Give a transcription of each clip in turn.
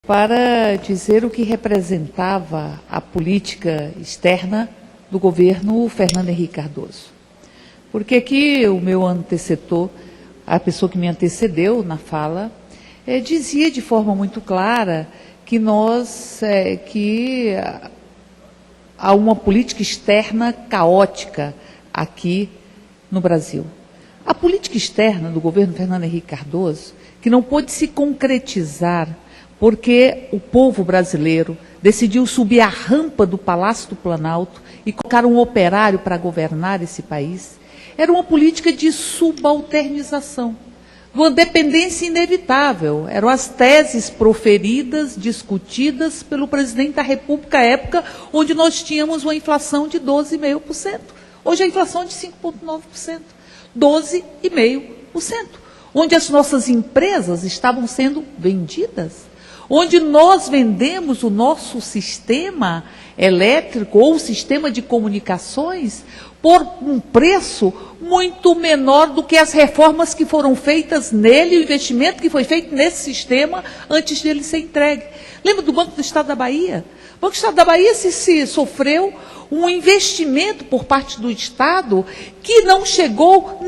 para dizer o que representava a política externa do governo Fernando Henrique Cardoso. Porque aqui o meu antecessor, a pessoa que me antecedeu na fala, dizia de forma muito clara que há uma política externa caótica aqui no Brasil. A política externa do governo Fernando Henrique Cardoso, que não pôde se concretizar porque o povo brasileiro decidiu subir a rampa do Palácio do Planalto e colocar um operário para governar esse país, era uma política de subalternização, uma dependência inevitável. Eram as teses proferidas, discutidas pelo presidente da República à época, onde nós tínhamos uma inflação de 12,5%. Hoje a inflação é de 5,9%. 12,5%. Onde as nossas empresas estavam sendo vendidas, onde nós vendemos o nosso sistema elétrico ou sistema de comunicações por um preço muito menor do que as reformas que foram feitas nele, o investimento que foi feito nesse sistema antes dele ser entregue. Lembra do Banco do Estado da Bahia? O Banco do Estado da Bahia se sofreu um investimento por parte do Estado que não chegou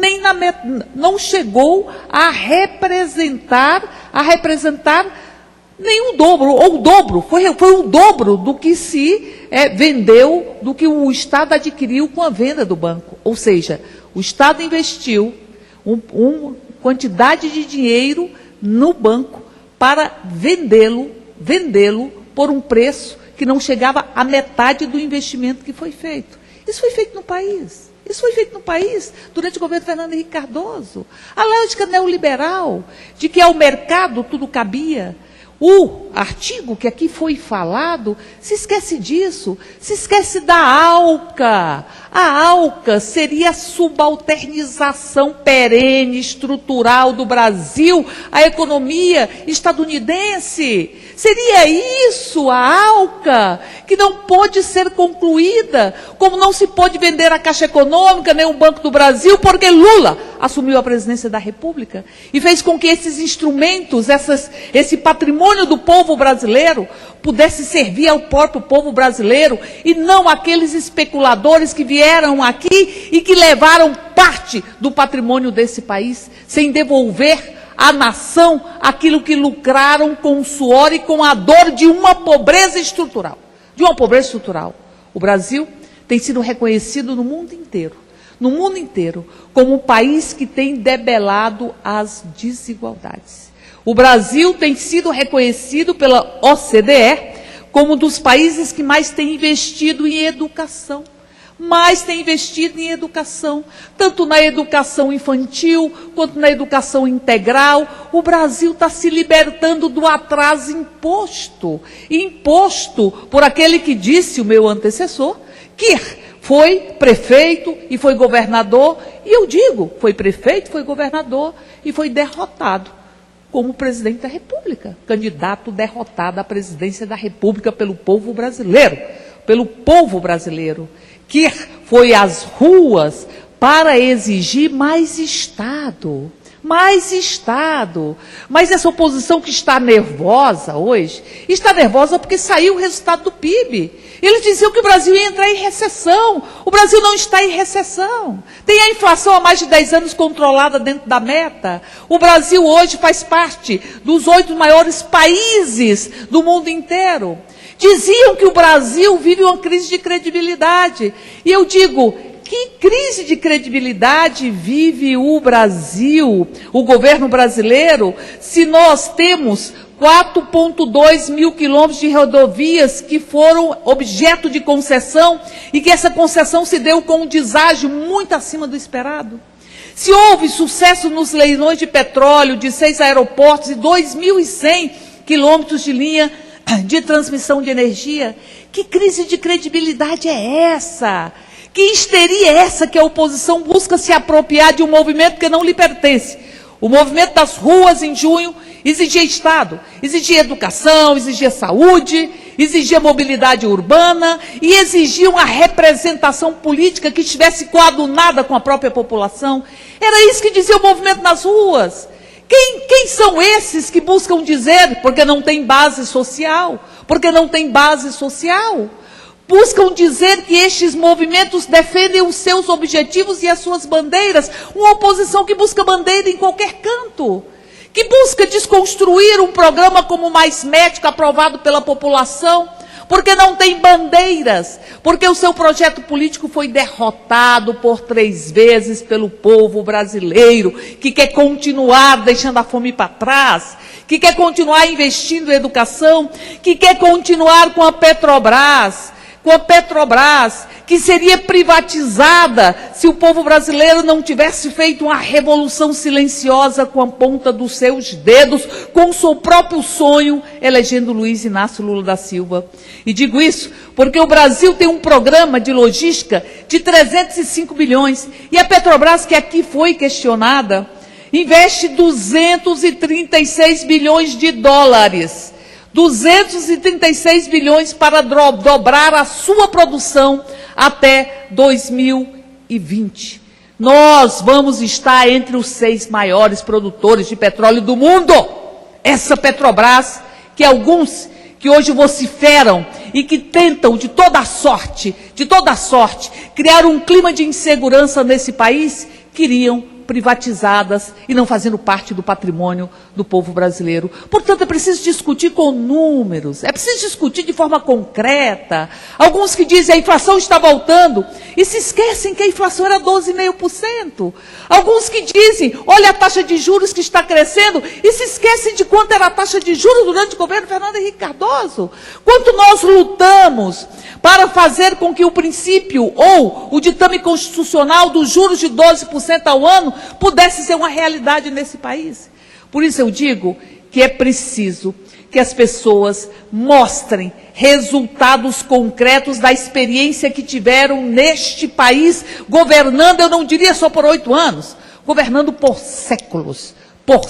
não chegou a representar nem o dobro, ou o dobro, foi o dobro do que se vendeu, do que o Estado adquiriu com a venda do banco. Ou seja, o Estado investiu uma quantidade de dinheiro no banco para vendê-lo por um preço que não chegava à metade do investimento que foi feito. Isso foi feito no país. Isso foi feito no país durante o governo Fernando Henrique Cardoso. A lógica neoliberal de que ao mercado tudo cabia. O artigo que aqui foi falado se esquece disso, se esquece da ALCA. A ALCA seria a subalternização perene, estrutural do Brasil, à economia estadunidense. Seria isso a ALCA, que não pode ser concluída, como não se pode vender a Caixa Econômica, nem o Banco do Brasil, porque Lula assumiu a presidência da República e fez com que esses instrumentos, esse patrimônio do povo brasileiro, pudesse servir ao próprio povo brasileiro e não aqueles especuladores que vieram aqui e que levaram parte do patrimônio desse país sem devolver à nação aquilo que lucraram com o suor e com a dor de uma pobreza estrutural. O Brasil tem sido reconhecido no mundo inteiro, como um país que tem debelado as desigualdades. O Brasil tem sido reconhecido pela OCDE como um dos países que mais tem investido em educação. Tanto na educação infantil, quanto na educação integral. O Brasil está se libertando do atraso imposto por aquele que disse, o meu antecessor, que foi prefeito e foi governador, e eu digo, foi prefeito, foi governador e foi derrotado como presidente da República, candidato derrotado à presidência da República pelo povo brasileiro, que foi às ruas para exigir mais Estado. Mas essa oposição que está nervosa hoje, está nervosa porque saiu o resultado do PIB. Eles diziam que o Brasil ia entrar em recessão. O Brasil não está em recessão. Tem a inflação há mais de 10 anos controlada dentro da meta. O Brasil hoje faz parte dos 8 maiores países do mundo inteiro. Diziam que o Brasil vive uma crise de credibilidade. E eu digo, que crise de credibilidade vive o Brasil, o governo brasileiro, se nós temos 4,2 mil quilômetros de rodovias que foram objeto de concessão e que essa concessão se deu com um deságio muito acima do esperado? Se houve sucesso nos leilões de petróleo de 6 aeroportos e 2.100 quilômetros de linha de transmissão de energia, que crise de credibilidade é essa? Que histeria é essa que a oposição busca se apropriar de um movimento que não lhe pertence? O movimento das ruas em junho exigia Estado, exigia educação, exigia saúde, exigia mobilidade urbana e exigia uma representação política que estivesse coadunada com a própria população. Era isso que dizia o movimento nas ruas. Quem são esses que buscam dizer, porque não tem base social, buscam dizer que estes movimentos defendem os seus objetivos e as suas bandeiras, uma oposição que busca bandeira em qualquer canto, que busca desconstruir um programa como o Mais Médico aprovado pela população, porque não tem bandeiras, porque o seu projeto político foi derrotado por 3 vezes pelo povo brasileiro, que quer continuar deixando a fome para trás, que quer continuar investindo em educação, que quer continuar com a Petrobras, que seria privatizada se o povo brasileiro não tivesse feito uma revolução silenciosa com a ponta dos seus dedos, com o seu próprio sonho, elegendo Luiz Inácio Lula da Silva. E digo isso porque o Brasil tem um programa de logística de 305 bilhões, e a Petrobras, que aqui foi questionada, investe 236 bilhões de dólares. 236 bilhões para dobrar a sua produção até 2020. Nós vamos estar entre os 6 maiores produtores de petróleo do mundo. Essa Petrobras, que alguns que hoje vociferam e que tentam de toda sorte, criar um clima de insegurança nesse país, queriam privatizadas e não fazendo parte do patrimônio do povo brasileiro. Portanto, é preciso discutir com números, é preciso discutir de forma concreta. Alguns que dizem a inflação está voltando e se esquecem que a inflação era 12,5%. Alguns que dizem, olha a taxa de juros que está crescendo e se esquecem de quanto era a taxa de juros durante o governo Fernando Henrique Cardoso. Quanto nós lutamos para fazer com que o princípio ou o ditame constitucional dos juros de 12% ao ano pudesse ser uma realidade nesse país. Por isso eu digo que é preciso que as pessoas mostrem resultados concretos da experiência que tiveram neste país, governando, eu não diria só por 8 anos, governando por séculos. Por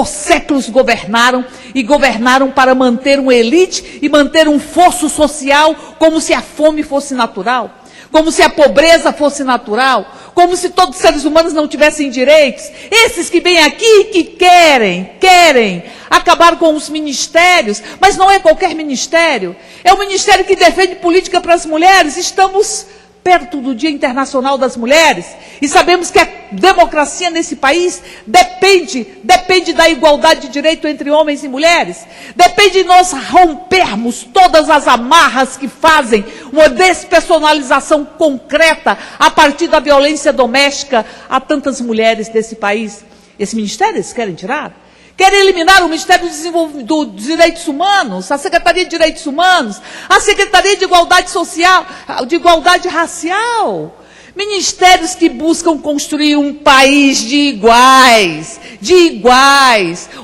séculos governaram, e governaram para manter uma elite e manter um fosso social, como se a fome fosse natural, como se a pobreza fosse natural, como se todos os seres humanos não tivessem direitos. Esses que vêm aqui que querem acabar com os ministérios, mas não é qualquer ministério, é um ministério que defende política para as mulheres. Estamos perto do Dia Internacional das Mulheres, e sabemos que a democracia nesse país depende da igualdade de direito entre homens e mulheres, depende de nós rompermos todas as amarras que fazem uma despersonalização concreta a partir da violência doméstica a tantas mulheres desse país. Esse ministério eles querem tirar? Querem eliminar o Ministério dos Direitos Humanos, a Secretaria de Direitos Humanos, a Secretaria de Igualdade Social, de Igualdade Racial. Ministérios que buscam construir um país de iguais,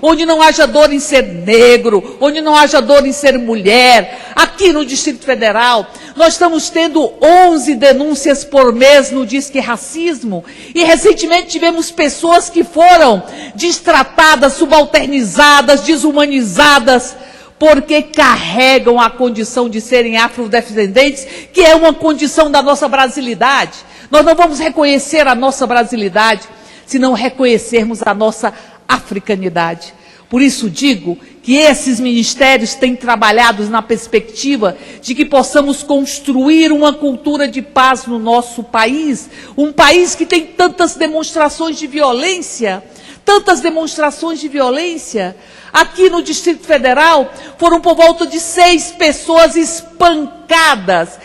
onde não haja dor em ser negro, onde não haja dor em ser mulher. Aqui no Distrito Federal, nós estamos tendo 11 denúncias por mês no Disque Racismo, e recentemente tivemos pessoas que foram destratadas, subalternizadas, desumanizadas, porque carregam a condição de serem afrodescendentes, que é uma condição da nossa brasilidade. Nós não vamos reconhecer a nossa brasilidade se não reconhecermos a nossa africanidade. Por isso digo que esses ministérios têm trabalhado na perspectiva de que possamos construir uma cultura de paz no nosso país, um país que tem tantas demonstrações de violência. Aqui no Distrito Federal, foram por volta de 6 pessoas espancadas,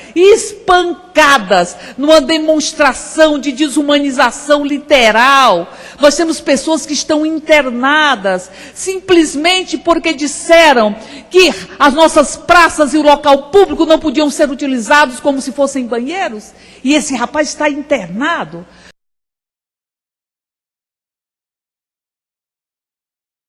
numa demonstração de desumanização literal. Nós temos pessoas que estão internadas, simplesmente porque disseram que as nossas praças e o local público não podiam ser utilizados como se fossem banheiros. E esse rapaz está internado.